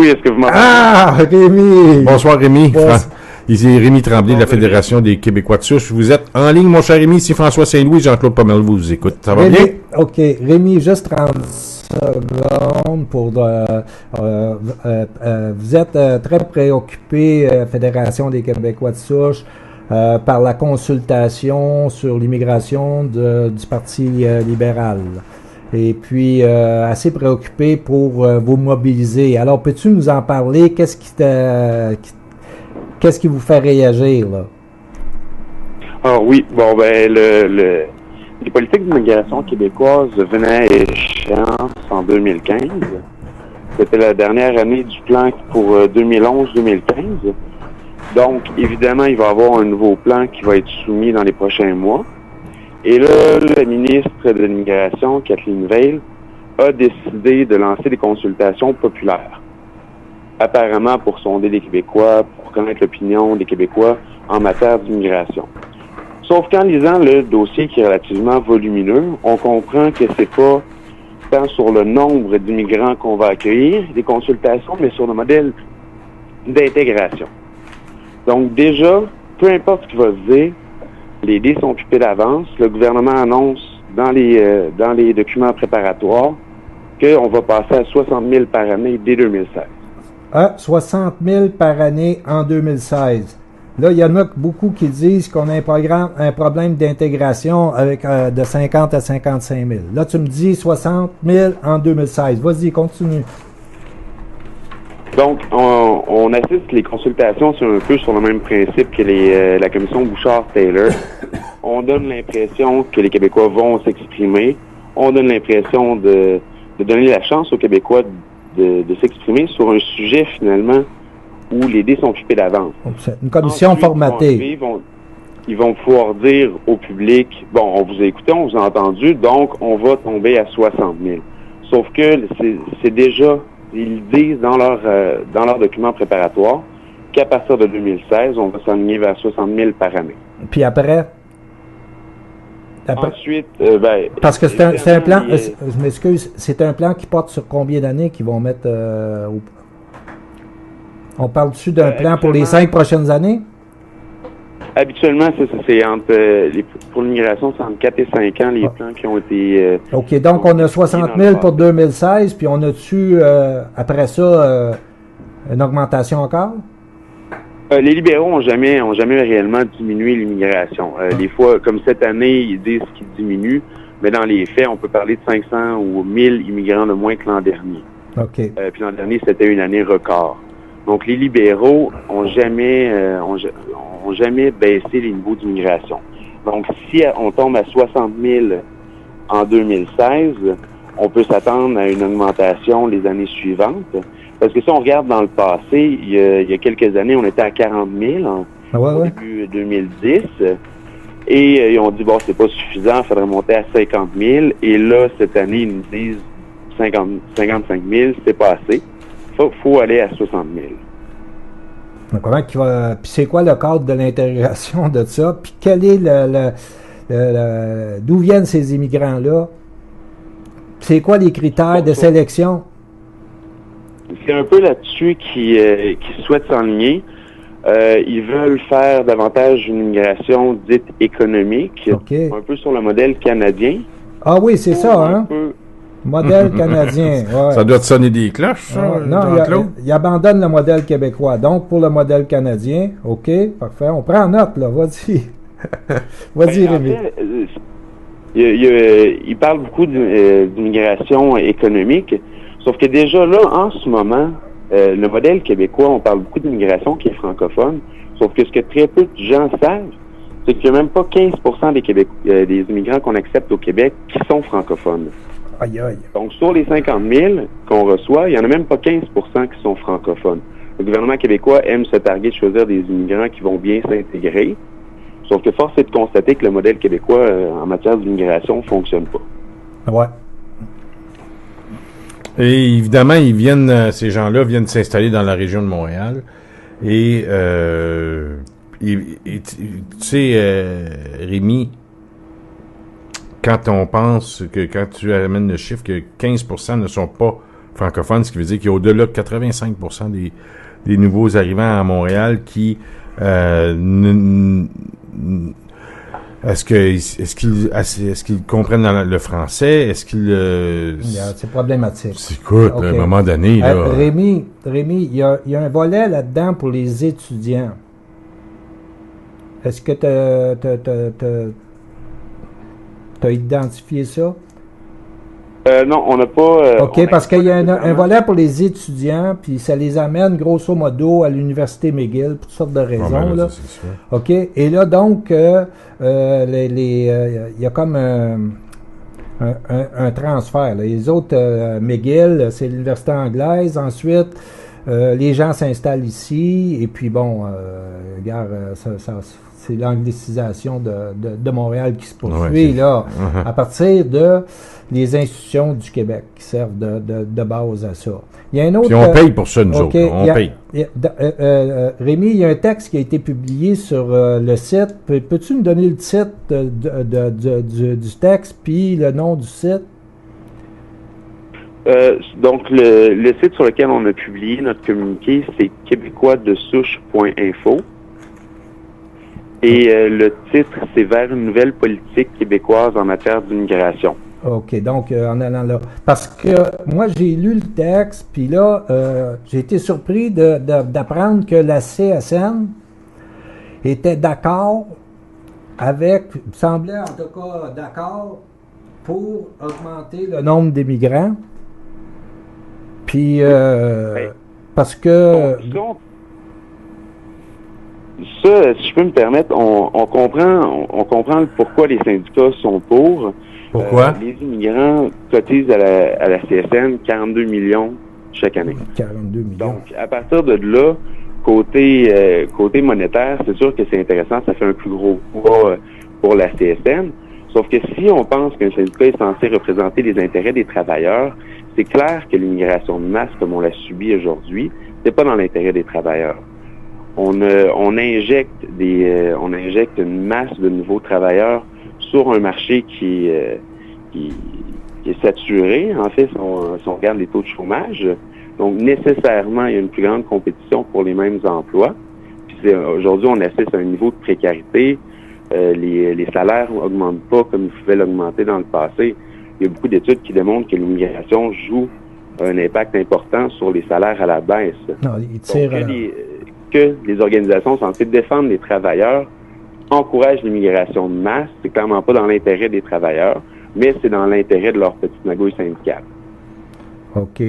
Oui, est-ce que vous m'entendez? Ah, Rémi! Bonsoir, Rémi. Bon. Ici Rémi Tremblay de la Fédération des Québécois de souche. Vous êtes en ligne, mon cher Rémi. Ici François Saint-Louis, Jean-Claude Pomel vous écoute. Ça va Rémi, bien? OK. Rémi, juste 30 secondes pour... vous êtes très préoccupé, Fédération des Québécois de souche, par la consultation sur l'immigration du Parti libéral. Et puis, assez préoccupé pour vous mobiliser. Alors, peux-tu nous en parler? Qu'est-ce qui vous fait réagir, là? Ah oui, bon, ben, les politiques d'immigration québécoises venaient à échéance en 2015. C'était la dernière année du plan pour 2011-2015. Donc, évidemment, il va y avoir un nouveau plan qui va être soumis dans les prochains mois. Et là, la ministre de l'Immigration, Kathleen Veil, a décidé de lancer des consultations populaires. Apparemment pour sonder les Québécois, pour connaître l'opinion des Québécois en matière d'immigration. Sauf qu'en lisant le dossier qui est relativement volumineux, on comprend que c'est pas tant sur le nombre d'immigrants qu'on va accueillir, des consultations, mais sur le modèle d'intégration. Donc déjà, peu importe ce qu'il va se dire, les dés sont occupés d'avance. Le gouvernement annonce dans les documents préparatoires qu'on va passer à 60 000 par année dès 2016. Ah, 60 000 par année en 2016. Là, il y en a beaucoup qui disent qu'on a un problème d'intégration avec de 50 à 55 000. Là, tu me dis 60 000 en 2016. Vas-y, continue. Donc, on assiste les consultations sur un peu sur le même principe que la commission Bouchard-Taylor. On donne l'impression que les Québécois vont s'exprimer. On donne l'impression de donner la chance aux Québécois de s'exprimer sur un sujet, finalement, où les dés sont occupés d'avance. C'est une commission formatée. Ils vont pouvoir dire au public, bon, on vous a écouté, on vous a entendu, donc on va tomber à 60 000. Sauf que c'est déjà... Ils disent dans leur document préparatoire qu'à partir de 2016, on va s'aligner vers 60 000 par année. Puis après? Ensuite, parce que c'est un plan, je m'excuse, c'est un plan qui porte sur combien d'années qu'ils vont mettre on parle dessus d'un plan pour les 5 prochaines années? Habituellement, c'est entre pour l'immigration, c'est entre 4 et 5 ans les plans qui ont été... OK, donc on a 60 000 pour 2016, puis on a-tu, après ça, une augmentation encore? Les libéraux ont jamais réellement diminué l'immigration. Des fois, comme cette année, ils disent qu'ils diminuent, mais dans les faits, on peut parler de 500 ou 1000 immigrants de moins que l'an dernier. OK. Puis l'an dernier, c'était une année record. Donc, les libéraux ont jamais baissé les niveaux d'immigration. Donc, si on tombe à 60 000 en 2016, on peut s'attendre à une augmentation les années suivantes. Parce que si on regarde dans le passé, il y a quelques années, on était à 40 000 au début 2010. Et ils ont dit, bon, c'est pas suffisant, il faudrait monter à 50 000. Et là, cette année, ils nous disent 55 000, c'est pas assez. Faut aller à 60 000. Donc, puis c'est quoi le cadre de l'intégration de ça? Puis quel est d'où viennent ces immigrants-là? C'est quoi les critères de sélection? C'est un peu là-dessus qui souhaitent s'enligner. Ils veulent faire davantage une immigration dite économique, un peu sur le modèle canadien. Ah oui, c'est ça, hein? Modèle canadien. Ouais. Ça doit te sonner des cloches, ça? Non, il abandonne le modèle québécois. Donc, pour le modèle canadien, OK, parfait. On prend note, là. Vas-y. Vas-y, Rémi. Il parle beaucoup d'immigration économique, sauf que déjà là, en ce moment, le modèle québécois, on parle beaucoup d'immigration qui est francophone, sauf que ce que très peu de gens savent, c'est qu'il n'y a même pas 15% des immigrants qu'on accepte au Québec qui sont francophones. Aïe, aïe. Donc, sur les 50 000 qu'on reçoit, il n'y en a même pas 15% qui sont francophones. Le gouvernement québécois aime se targuer de choisir des immigrants qui vont bien s'intégrer, sauf que force est de constater que le modèle québécois en matière d'immigration ne fonctionne pas. Ouais. Et évidemment, ces gens-là viennent s'installer dans la région de Montréal. Et tu sais, Rémi, quand on pense quand tu amènes le chiffre que 15% ne sont pas francophones, ce qui veut dire qu'il y a au-delà de 85% des nouveaux arrivants à Montréal qui est-ce qu'ils comprennent le français? Est-ce qu'ils c'est problématique. Écoute, à un moment donné, là. Rémi, il y a un volet là-dedans pour les étudiants. Est-ce que t'as identifié ça? Non, on n'a pas... OK, parce qu'il y a un volet pour les étudiants, puis ça les amène grosso modo à l'Université McGill, pour toutes sortes de raisons. Là. C'est sûr. OK, et là, donc, il y a comme un transfert. Là. Les autres, McGill, c'est l'université anglaise. Ensuite, les gens s'installent ici, et puis bon, regarde, c'est l'anglicisation de Montréal qui se poursuit, là, à partir de les institutions du Québec qui servent de base à ça. Il y a un autre, puis on paye pour ça, nous autres. On paye. Rémi, il y a un texte qui a été publié sur le site. Peux-tu nous donner le titre du texte, puis le nom du site? Donc, le site sur lequel on a publié notre communiqué, c'est québécoisdesouche.info. Et le titre, c'est vers une nouvelle politique québécoise en matière d'immigration. OK, donc en allant là. Parce que moi, j'ai lu le texte, puis là, j'ai été surpris d'apprendre que la CSN était d'accord avec, semblait en tout cas d'accord pour augmenter le nombre d'immigrants. Puis, parce que... Ça, si je peux me permettre, on comprend pourquoi les syndicats sont pour. Pourquoi? Les immigrants cotisent à la CSN 42 millions chaque année. 42 millions. Donc, à partir de là, côté monétaire, c'est sûr que c'est intéressant, ça fait un plus gros poids pour la CSN. Sauf que si on pense qu'un syndicat est censé représenter les intérêts des travailleurs, c'est clair que l'immigration de masse, comme on l'a subi aujourd'hui, c'est pas dans l'intérêt des travailleurs. On injecte une masse de nouveaux travailleurs sur un marché qui est saturé, en fait, si on regarde les taux de chômage. Donc, nécessairement, il y a une plus grande compétition pour les mêmes emplois. Puis aujourd'hui, on assiste à un niveau de précarité. Les salaires n'augmentent pas comme ils pouvaient l'augmenter dans le passé. Il y a beaucoup d'études qui démontrent que l'immigration joue un impact important sur les salaires à la baisse. Non, il tire que les organisations censées défendre les travailleurs encouragent l'immigration de masse. C'est clairement pas dans l'intérêt des travailleurs, mais c'est dans l'intérêt de leur petite magouille syndicale. OK.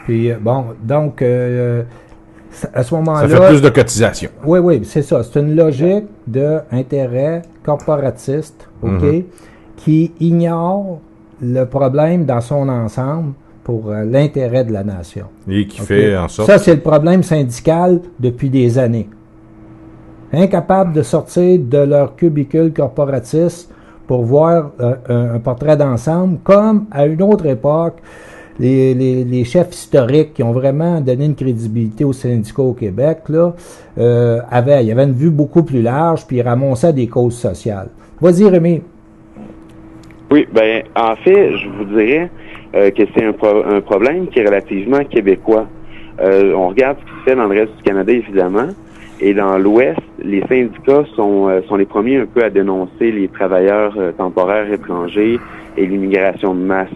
Puis, bon, donc, à ce moment-là... Ça fait plus de cotisation. Oui, c'est ça. C'est une logique d'intérêt corporatiste, OK, qui ignore le problème dans son ensemble pour l'intérêt de la nation. Et qui fait en sorte... Ça, c'est le problème syndical depuis des années. Incapables de sortir de leur cubicule corporatiste pour voir un portrait d'ensemble, comme à une autre époque, les chefs historiques qui ont vraiment donné une crédibilité aux syndicats au Québec, là, il y avait une vue beaucoup plus large, puis ils ramassaient des causes sociales. Vas-y, Rémi. Oui, ben en fait, je vous dirais que c'est un problème qui est relativement québécois. On regarde ce qui se fait dans le reste du Canada, évidemment, et dans l'Ouest, les syndicats sont les premiers un peu à dénoncer les travailleurs temporaires étrangers et l'immigration de masse.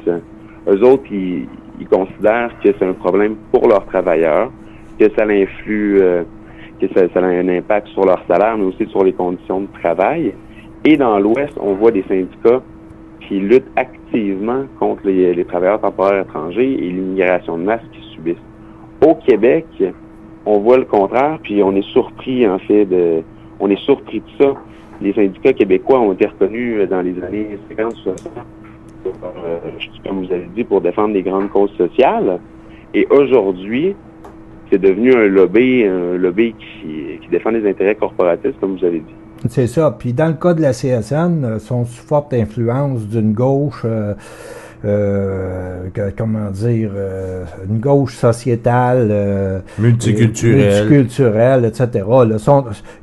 Eux autres, ils considèrent que c'est un problème pour leurs travailleurs, que ça influe, que ça a un impact sur leur salaire, mais aussi sur les conditions de travail. Et dans l'Ouest, on voit des syndicats qui luttent activement contre les travailleurs temporaires étrangers et l'immigration de masse qu'ils subissent. Au Québec, on voit le contraire, puis on est surpris, en fait, de ça. Les syndicats québécois ont été reconnus dans les années 50-60, comme vous avez dit, pour défendre des grandes causes sociales. Et aujourd'hui, c'est devenu un lobby qui défend les intérêts corporatistes, comme vous avez dit. C'est ça. Puis dans le cas de la CSN, ils sont sous forte influence d'une gauche, une gauche sociétale, multiculturelle, etc. Là,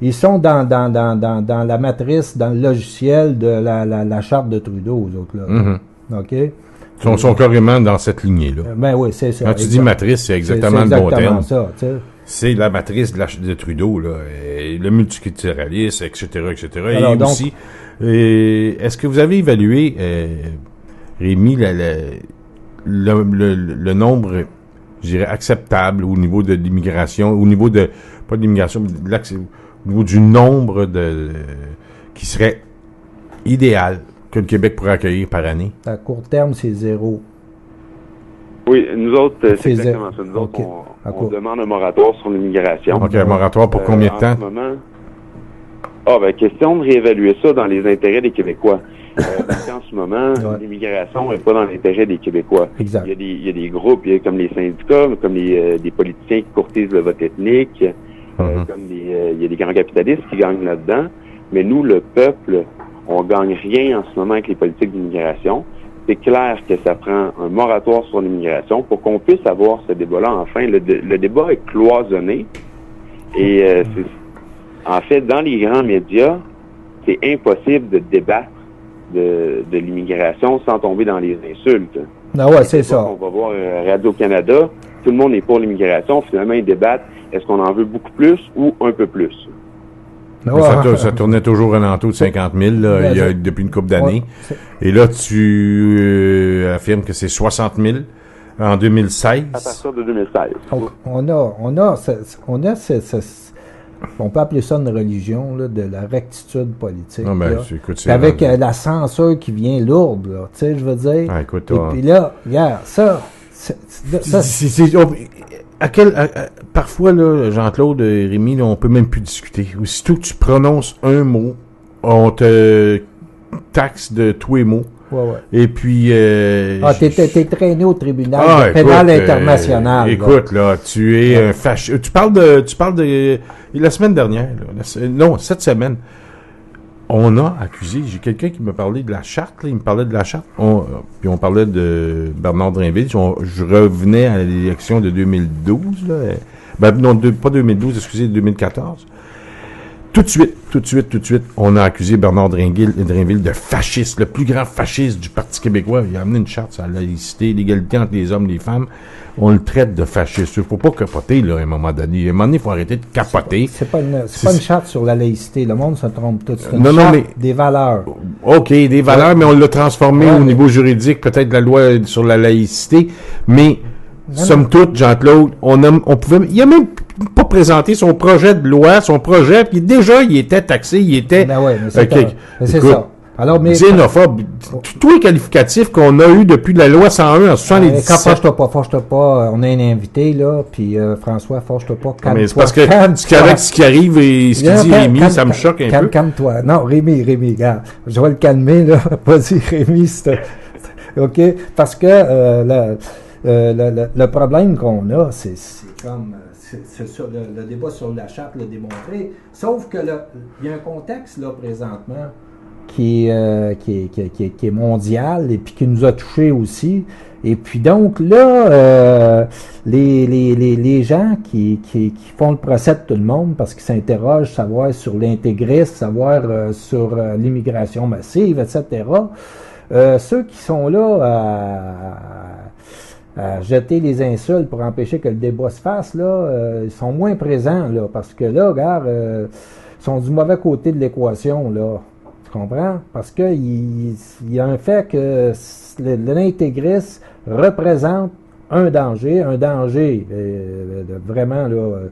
ils sont dans la matrice, dans le logiciel de la charte de Trudeau, aux autres là. OK? Ils sont carrément dans cette lignée-là. Ben oui, c'est ça. Quand tu dis matrice, c'est exactement le bon terme. Ça, tu sais. C'est la matrice de Trudeau, là, et le multiculturalisme, etc., etc. Alors, et donc, aussi, est-ce que vous avez évalué, Rémi, le nombre, je dirais, acceptable au niveau de l'immigration, au niveau de, pas de l'immigration, mais au niveau du nombre qui serait idéal que le Québec pourrait accueillir par année? À court terme, c'est 0. Oui, nous autres, c'est C'est exactement ça. Nous OK. autres, on demande un moratoire sur l'immigration. OK, un moratoire pour combien de temps? En ce moment, question de réévaluer ça dans les intérêts des Québécois. Parce qu'en ce moment, l'immigration n'est pas dans l'intérêt des Québécois. Exact. Il y a des groupes, comme les syndicats, comme des politiciens qui courtisent le vote ethnique, il y a des grands capitalistes qui gagnent là-dedans. Mais nous, le peuple, on gagne rien en ce moment avec les politiques d'immigration. C'est clair que ça prend un moratoire sur l'immigration pour qu'on puisse avoir ce débat-là enfin. Le débat est cloisonné et en fait, dans les grands médias, c'est impossible de débattre de l'immigration sans tomber dans les insultes. Ah ouais, c'est ça. On va voir Radio-Canada, tout le monde est pour l'immigration, finalement ils débattent, est-ce qu'on en veut beaucoup plus ou un peu plus? Ça tournait toujours à l'entour de 50 000 là, depuis une couple d'années. Et là, tu affirmes que c'est 60 000 en 2016. À partir de 2016. Donc, on peut appeler ça une religion là, de la rectitude politique. Non, ben, là. Écoute, avec la censure qui vient lourde, là, tu sais, je veux dire. Ah, écoute, et puis là, regarde, parfois, là, Jean-Claude et Rémi, là, on peut même plus discuter. Aussitôt que tu prononces un mot, on te taxe de tous les mots. Ouais. Et puis... t'es traîné au tribunal pénal international. Écoute, là, tu es un fâché. Tu parles de... La semaine dernière, là, cette semaine, on a accusé... J'ai quelqu'un qui me parlait de la charte, là, il me parlait de la charte. Puis on parlait de Bernard Drinville. Je revenais à l'élection de 2012, là. Non, pas 2012, excusez, 2014. Tout de suite, on a accusé Bernard Drinville de fasciste, le plus grand fasciste du Parti québécois. Il a amené une charte sur la laïcité, l'égalité entre les hommes et les femmes. On le traite de fasciste. Il faut pas capoter, là, à un moment donné. À un moment donné, il faut arrêter de capoter. C'est pas une charte sur la laïcité. Le monde se trompe tout. C'est une charte des valeurs. OK, des valeurs, mais on l'a transformé au niveau juridique, peut-être la loi sur la laïcité. Mais, somme toute, Jean-Claude, il a même pas présenté son projet de loi, puis déjà, il était taxé, il était... c'est ça. Alors, mais... Xénophobe. Tous les qualificatifs qu'on a eu depuis la loi 101 en 77. Fâche-toi pas. On a un invité, là, puis François, fâche-toi pas. Calme-toi. Mais c'est parce que ce qui arrive et ce qu'il dit Rémi, ça me choque un peu. Calme-toi. Non, Rémi, regarde. Je vais le calmer, là. Vas-y, Rémi, OK? Parce que le problème qu'on a, c'est comme... C'est ça, le débat sur la charte l'a démontré. Sauf que il y a un contexte, là, présentement, qui est mondial et puis qui nous a touchés aussi. Et puis donc là, les gens qui font le procès de tout le monde parce qu'ils s'interrogent, savoir sur l'intégrisme, savoir sur l'immigration massive, etc. Ceux qui sont là à jeter les insultes pour empêcher que le débat se fasse, là, ils sont moins présents, là, parce que là, regarde, ils sont du mauvais côté de l'équation, là. Tu comprends? Parce que il y a un fait que l'intégrisme représente un danger vraiment là,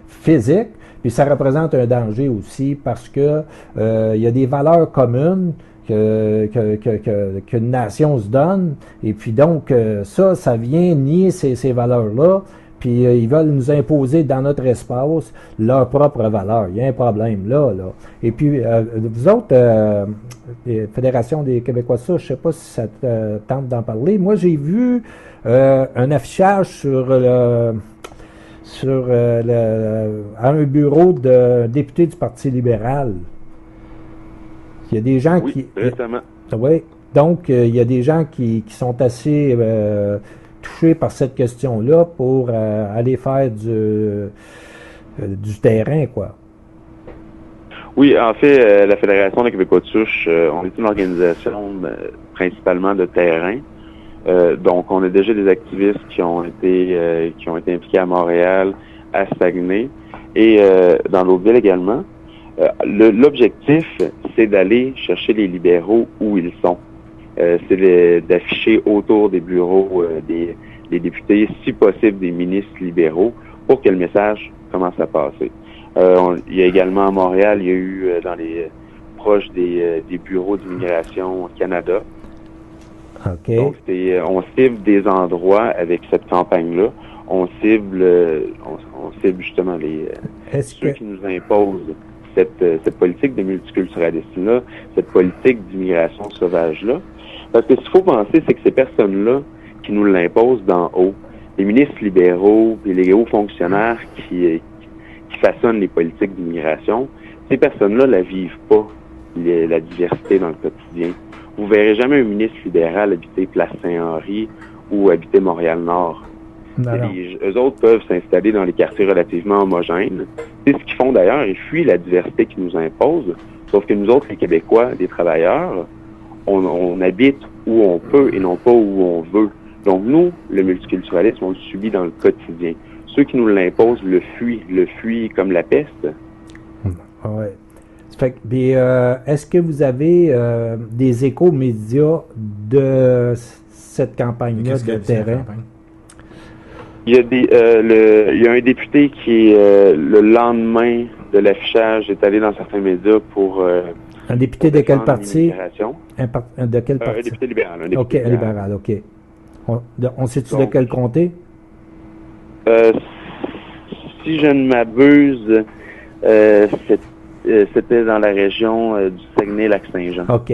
physique, puis ça représente un danger aussi parce que il y a des valeurs communes qu'une nation se donne, et puis donc ça vient nier ces valeurs-là, puis ils veulent nous imposer dans notre espace leurs propres valeurs. Il y a un problème là. Et puis, vous autres, Fédération des Québécois de Souche, je ne sais pas si ça te tente d'en parler. Moi, j'ai vu un affichage à un bureau de député du Parti libéral. Il y a des gens récemment. Oui. Donc, il y a des gens qui sont assez touchés par cette question-là pour aller faire du terrain, quoi. Oui, en fait, la Fédération des Québécois de souche, on est une organisation principalement de terrain. Donc, on a déjà des activistes qui ont été impliqués à Montréal, à Saguenay et dans l'autre ville également. L'objectif, c'est d'aller chercher les libéraux où ils sont. C'est d'afficher autour des bureaux des députés, si possible des ministres libéraux, pour que le message commence à passer. Il y a également à Montréal, il y a eu dans les proches des bureaux d'immigration au Canada. OK. Donc, on cible des endroits avec cette campagne-là. On cible justement ceux qui nous imposent cette politique de multiculturalisme-là, cette politique d'immigration sauvage-là. Parce que ce qu'il faut penser, c'est que ces personnes-là qui nous l'imposent d'en haut, les ministres libéraux et les hauts fonctionnaires qui façonnent les politiques d'immigration, ces personnes-là ne la vivent pas, la diversité dans le quotidien. Vous verrez jamais un ministre libéral habiter Place Saint-Henri ou habiter Montréal-Nord. Eux autres peuvent s'installer dans les quartiers relativement homogènes. C'est ce qu'ils font d'ailleurs, ils fuient la diversité qu'ils nous imposent. Sauf que nous autres, les Québécois, les travailleurs, on habite où on peut et non pas où on veut. Donc nous, le multiculturalisme, on le subit dans le quotidien. Ceux qui nous l'imposent le fuient comme la peste. Ouais. Est-ce que vous avez des échos médias de cette campagne-là de terrain? Il y a un député qui, le lendemain de l'affichage, est allé dans certains médias pour... un député de quel parti? De quel parti? Un député libéral. OK, libéral, OK. On sait-tu de quel comté? Si je ne m'abuse, c'était dans la région du Saguenay-Lac-Saint-Jean. OK.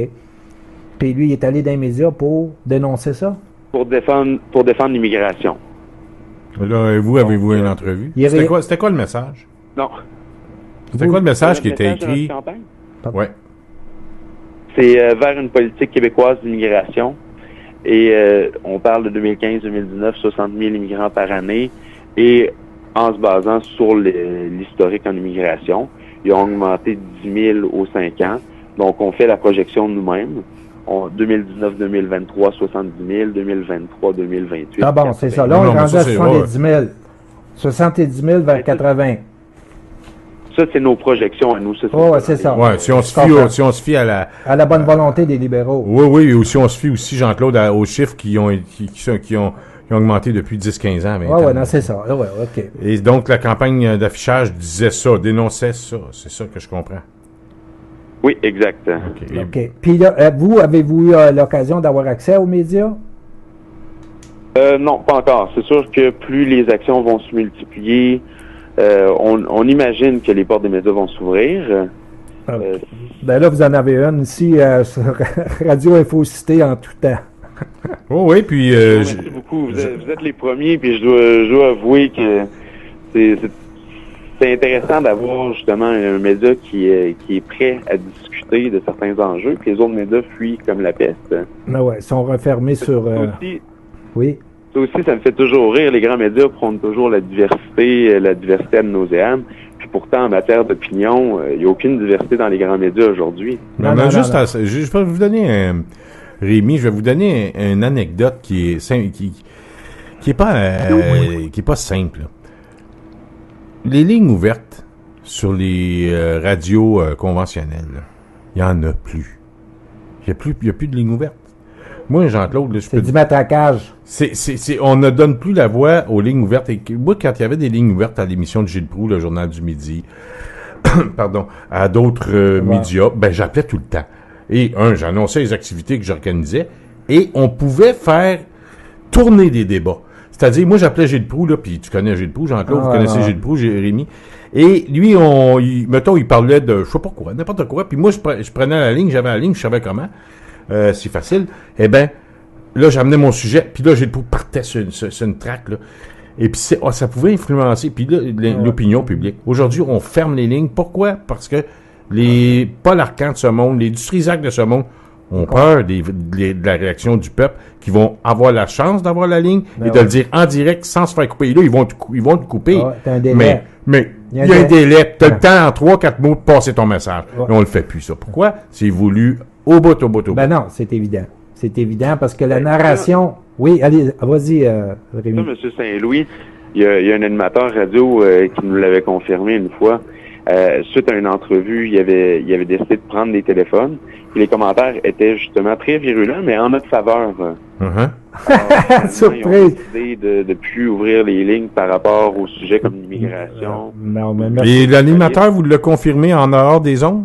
Puis lui, il est allé dans les médias pour dénoncer ça? Pour défendre l'immigration. Là, vous, avez-vous une entrevue? C'était quoi le message? Non. C'était quoi le message qui était écrit? Oui. C'est vers une politique québécoise d'immigration. Et on parle de 2015-2019, 60 000 immigrants par année. Et en se basant sur l'historique en immigration, ils ont augmenté de 10 000 aux 5 ans. Donc, on fait la projection de nous-mêmes. 2019-2023, 70 000. 2023-2028. Ah bon, c'est ça. Là, on est rendu à 70 000. 70 000 vers 80. Ça, c'est nos projections à nous. C'est ça. Ouais, si on se fie à la bonne volonté des libéraux. Oui, ou si on se fie aussi, Jean-Claude, aux chiffres qui ont augmenté depuis 10-15 ans. Oui, non, c'est ça. Ouais, OK. Et donc, la campagne d'affichage disait ça, dénonçait ça. C'est ça que je comprends. Oui, exact. OK. Puis là, avez-vous eu l'occasion d'avoir accès aux médias? Non, pas encore. C'est sûr que plus les actions vont se multiplier, on imagine que les portes des médias vont s'ouvrir. Ben là, vous en avez une ici sur Radio Infocité en tout temps. Oui, puis... merci beaucoup. Vous êtes les premiers, puis je dois avouer que c'est intéressant d'avoir justement un média qui est prêt à discuter de certains enjeux, puis les autres médias fuient comme la peste. Ben ouais, ils sont refermés sur... Oui. Ça aussi, ça me fait toujours rire. Les grands médias prônent toujours la diversité ad nauseam. Puis pourtant, en matière d'opinion, il n'y a aucune diversité dans les grands médias aujourd'hui. Je vais vous donner Rémi, je vais vous donner une anecdote qui est pas simple. Les lignes ouvertes sur les radios conventionnelles, il n'y en a plus. Il n'y a plus de lignes ouvertes. Moi, Jean-Claude, c'est du matraquage. On ne donne plus la voix aux lignes ouvertes. Et moi, quand il y avait des lignes ouvertes à l'émission de Gilles Proulx, le Journal du Midi, pardon, à d'autres médias, j'appelais tout le temps. Et j'annonçais les activités que j'organisais et on pouvait faire tourner des débats. C'est-à-dire, moi, j'appelais Gilles Proulx, là, puis tu connais Gilles Proulx, Jean-Claude, vous connaissez Gilles Proulx, Jérémy. Et lui, il parlait de, je sais pas quoi, n'importe quoi. Puis moi, je prenais la ligne, j'avais la ligne, je savais comment. C'est facile. Eh ben, là, j'amenais mon sujet, puis là, Gilles Proulx partait sur une traque, là. Et puis, ça pouvait influencer, puis là, l'opinion publique. Aujourd'hui, on ferme les lignes. Pourquoi? Parce que les Paul Arcand de ce monde, les Dutrisac de ce monde ont peur de la réaction du peuple, qui vont avoir la chance d'avoir la ligne et de le dire en direct sans se faire couper. Et là, ils vont te couper. Mais il y a un délai. Tu as le temps en 3-4 mots de passer ton message. Mais on le fait plus, ça. Pourquoi? C'est voulu au bout. Ben non, c'est évident. C'est évident parce que la narration... Oui, allez, vas-y, Rémi. Ça, M. Saint-Louis, il y a un animateur radio qui nous l'avait confirmé une fois. Suite à une entrevue, il avait décidé de prendre des téléphones. Et les commentaires étaient justement très virulents, mais en notre faveur. Alors, Surprise! ils ont décidé de ne plus ouvrir les lignes par rapport aux sujets comme l'immigration. Non, mais merci. Et l'animateur, vous le confirmez en dehors des ondes?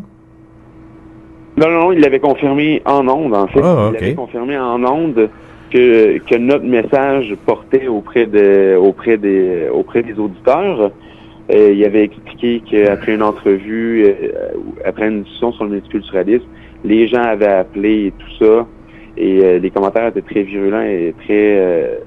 Non, il l'avait confirmé en ondes, en fait. Ah, ok. Il avait confirmé en ondes que notre message portait auprès des auditeurs. Il avait expliqué qu'après une entrevue, après une discussion sur le multiculturalisme, les gens avaient appelé et tout ça, et les commentaires étaient très virulents et très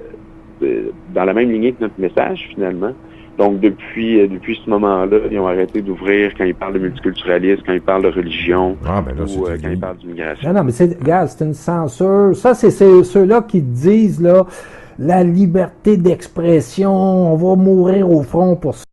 dans la même lignée que notre message, finalement. Donc, depuis ce moment-là, ils ont arrêté d'ouvrir quand ils parlent de multiculturalisme, quand ils parlent de religion, ou quand ils parlent d'immigration. Non, mais c'est une censure. Ça, c'est ceux-là qui disent, là, la liberté d'expression, on va mourir au front pour ça.